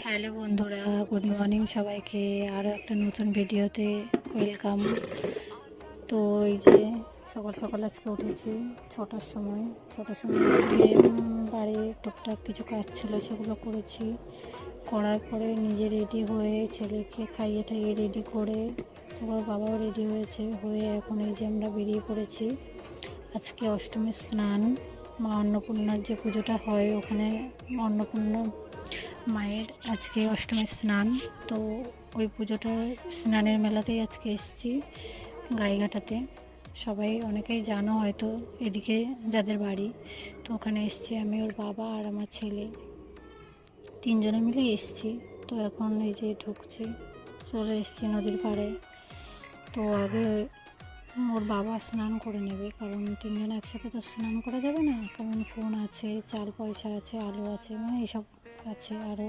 Hello বন্ধুরা, good morning সবাইকে। আরও একটা নতুন ভিডিওতে ওয়েলকাম। তো এই যে সকাল সকাল আজকে উঠেছি ছটার সময় উঠে বাড়ির টুকটাক কিছু কাজ ছিল, সেগুলো করেছি। করার পরে নিজে রেডি হয়ে ছেলেকে খাইয়ে ঠাইয়ে রেডি করে, তারপর বাবাও রেডি হয়ে এখন এই যে আমরা বেরিয়ে পড়েছি। আজকে অষ্টমীর স্নান, মা অন্নপূর্ণার যে পুজোটা হয় ওখানে অন্নপূর্ণা মায়ের আজকে অষ্টমীর স্নান। তো ওই পুজোটার স্নানের মেলাতেই আজকে এসেছি গাইঘাটাতে। সবাই অনেকেই জানো হয়তো এদিকে যাদের বাড়ি, তো ওখানে এসেছি আমি, ওর বাবা আর আমার ছেলে, তিনজনে মিলে এসেছি। তো এখন এই যে ঢুকছি, চলে এসেছি নদীর পাড়ে। তো আগে ওর বাবা স্নান করে নেবে, কারণ তিনজনে একসাথে তো স্নান করা যাবে না, কারণ ফোন আছে, চাল পয়সা আছে, আলো আছে, মানে এসব আছে। আরও